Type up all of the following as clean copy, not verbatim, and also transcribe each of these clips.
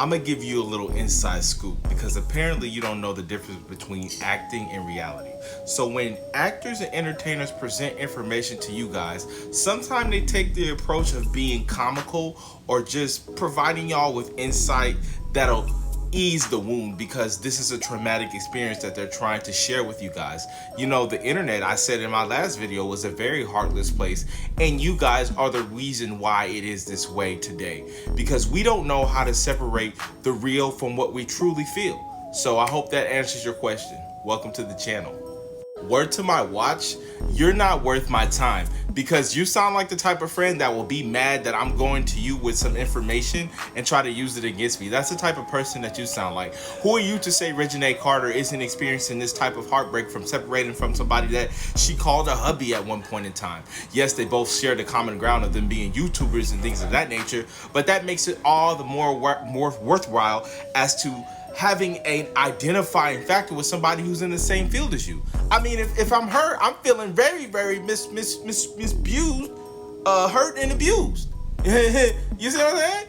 I'm gonna give you a little inside scoop because apparently you don't know the difference between acting and reality. So when actors and entertainers present information to you guys, sometimes they take the approach of being comical or just providing y'all with insight that'll ease the wound because this is a traumatic experience that they're trying to share with you guys. You know, the internet, I said in my last video, was a very heartless place, and you guys are the reason why it is this way today, because we don't know how to separate the real from what we truly feel. So I hope that answers your question. Welcome to the channel. Word to my watch, you're not worth my time because you sound like the type of friend that will be mad that I'm going to you with some information and try to use it against me. That's the type of person that you sound like. Who are you to say Reginae Carter isn't experiencing this type of heartbreak from separating from somebody that she called a hubby at one point in time? Yes, they both share the common ground of them being YouTubers and things of that nature, but that makes it all the more worthwhile as to having an identifying factor with somebody who's in the same field as you. I mean, if I'm her, I'm feeling very, very misabused, hurt and abused. You see what I'm saying?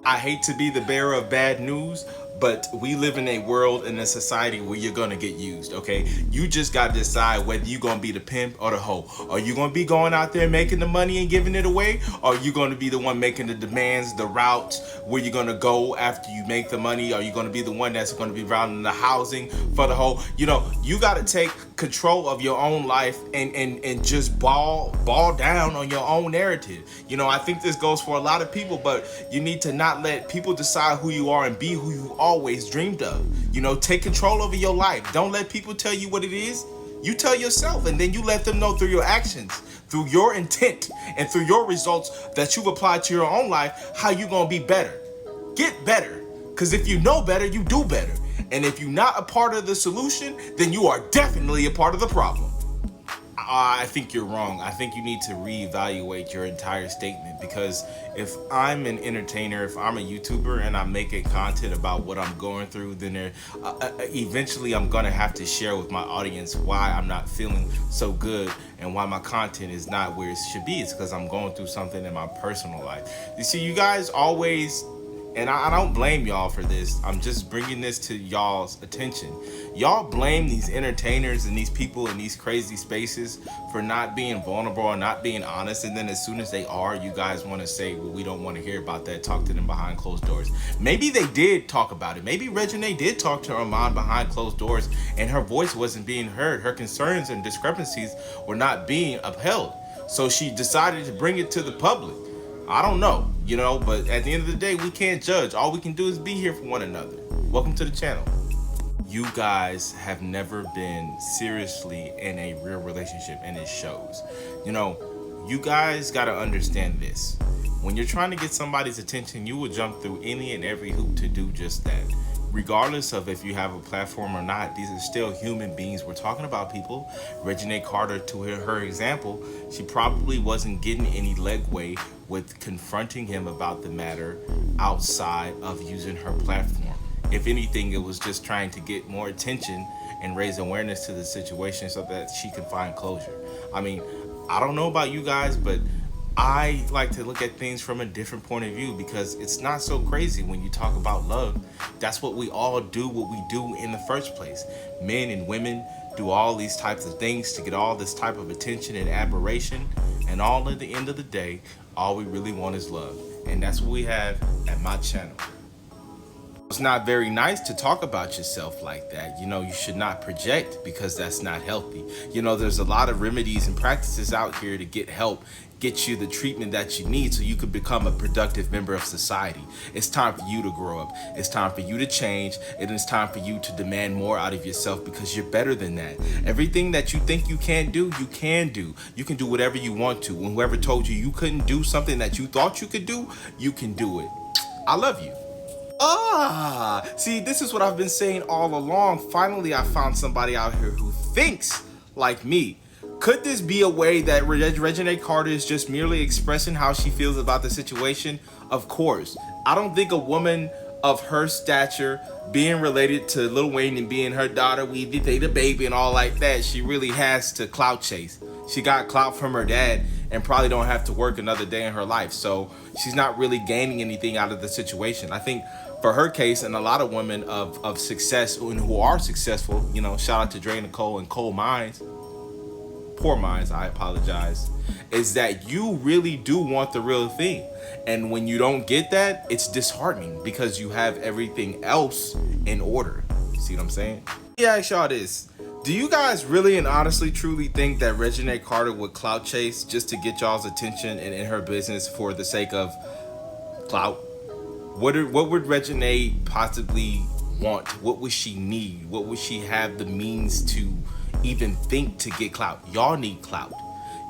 I hate to be the bearer of bad news, but we live in a world, in a society where you're gonna get used, okay? You just gotta decide whether you're gonna be the pimp or the hoe. Are you gonna be going out there making the money and giving it away? Or are you gonna be the one making the demands, the route, where you're gonna go after you make the money? Are you gonna be the one that's gonna be routing the housing for the hoe? You know, you gotta take control of your own life and just ball down on your own narrative. You know, I think this goes for a lot of people, but you need to not let people decide who you are and be who you always dreamed of. You know, take control over your life. Don't let people tell you what it is. You tell yourself, and then you let them know through your actions, through your intent, and through your results that you've applied to your own life, how you gonna be better. Get better, because if you know better, you do better. And if you're not a part of the solution, then you are definitely a part of the problem. I think you're wrong. I think you need to reevaluate your entire statement, because if I'm an entertainer, if I'm a YouTuber and I'm making content about what I'm going through, then eventually I'm gonna have to share with my audience why I'm not feeling so good and why my content is not where it should be. It's because I'm going through something in my personal life. You see, you guys always, and I don't blame y'all for this, I'm just bringing this to y'all's attention. Y'all blame these entertainers and these people in these crazy spaces for not being vulnerable or not being honest, and then as soon as they are, you guys want to say, well, we don't want to hear about that, talk to them behind closed doors. Maybe they did talk about it. Maybe Reginae did talk to Armon behind closed doors and her voice wasn't being heard. Her concerns and discrepancies were not being upheld. So she decided to bring it to the public. I don't know, you know, but at the end of the day, we can't judge. All we can do is be here for one another. Welcome to the channel. You guys have never been seriously in a real relationship, and it shows. You know, you guys got to understand this. When you're trying to get somebody's attention, you will jump through any and every hoop to do just that. Regardless of if you have a platform or not, these are still human beings. We're talking about people. Reginae Carter, to her example, she probably wasn't getting any legway with confronting him about the matter outside of using her platform. If anything, it was just trying to get more attention and raise awareness to the situation so that she can find closure. I mean, I don't know about you guys, but I like to look at things from a different point of view, because it's not so crazy when you talk about love. That's what we all do, what we do in the first place. Men and women do all these types of things to get all this type of attention and admiration, and all at the end of the day, all we really want is love. And that's what we have at my channel. It's not very nice to talk about yourself like that. You know, you should not project, because that's not healthy. You know, there's a lot of remedies and practices out here to get help, get you the treatment that you need so you could become a productive member of society. It's time for you to grow up. It's time for you to change. And it's time for you to demand more out of yourself, because you're better than that. Everything that you think you can't do, you can do. You can do whatever you want to. When whoever told you you couldn't do something that you thought you could do, you can do it. I love you. See, this is what I've been saying all along. Finally, I found somebody out here who thinks like me. Could this be a way that Reginae Carter is just merely expressing how she feels about the situation? Of course. I don't think a woman of her stature, being related to Lil Wayne and being her daughter, we did the baby and all like that, she really has to clout chase. She got clout from her dad and probably don't have to work another day in her life. So she's not really gaining anything out of the situation. I think for her case, and a lot of women of success and who are successful, you know, shout out to Dre Nicole and Cole Mines, poor minds, I apologize, is that you really do want the real thing. And when you don't get that, it's disheartening because you have everything else in order. See what I'm saying? Yeah, ask y'all this. Do you guys really and honestly truly think that Reginae Carter would clout chase just to get y'all's attention and in her business for the sake of clout? What would Reginae possibly want? What would she need? What would she have the means to even think to get clout? Y'all need clout.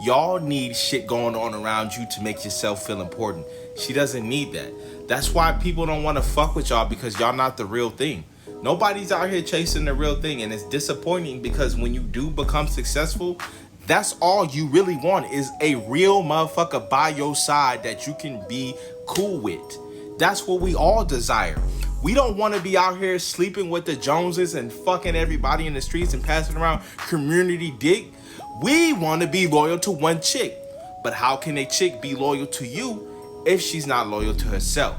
Y'all need shit going on around you to make yourself feel important. She doesn't need that. That's why people don't want to fuck with y'all, because y'all not the real thing. Nobody's out here chasing the real thing, and it's disappointing because when you do become successful, that's all you really want, is a real motherfucker by your side that you can be cool with. That's what we all desire. We don't want to be out here sleeping with the Joneses and fucking everybody in the streets and passing around community dick. We want to be loyal to one chick. But how can a chick be loyal to you if she's not loyal to herself?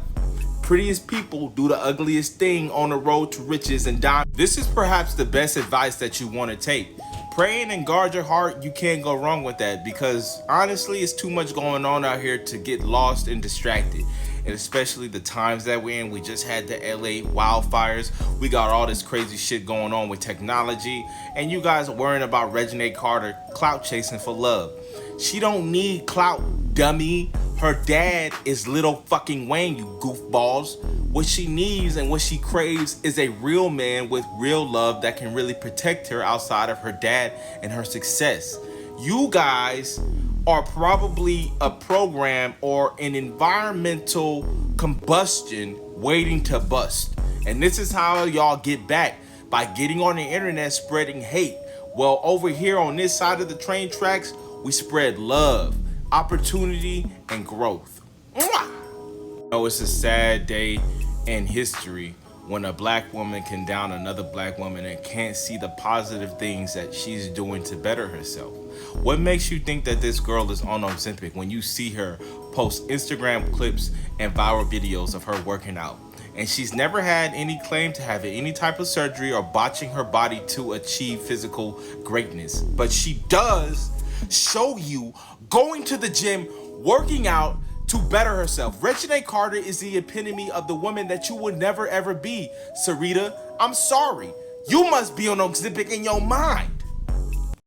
Prettiest people do the ugliest thing on the road to riches and diamonds. This is perhaps the best advice that you want to take. Praying and guard your heart, you can't go wrong with that, because honestly, it's too much going on out here to get lost and distracted. And especially the times that we're in. We just had the LA wildfires. We got all this crazy shit going on with technology. And you guys are worrying about Reginae Carter clout chasing for love. She don't need clout, dummy. Her dad is Little fucking Wayne, you goofballs. What she needs and what she craves is a real man with real love that can really protect her outside of her dad and her success. You guys are probably a program or an environmental combustion waiting to bust. And this is how y'all get back, by getting on the internet spreading hate. Well, over here on this side of the train tracks, we spread love, opportunity, and growth. Mwah! Oh, it's a sad day in history when a black woman can down another black woman and can't see the positive things that she's doing to better herself. What makes you think that this girl is on Ozempic when you see her post Instagram clips and viral videos of her working out? And she's never had any claim to having any type of surgery or botching her body to achieve physical greatness. But she does show you going to the gym, working out to better herself. Reginae Carter is the epitome of the woman that you would never ever be. Sarita, I'm sorry. You must be on Ozempic in your mind.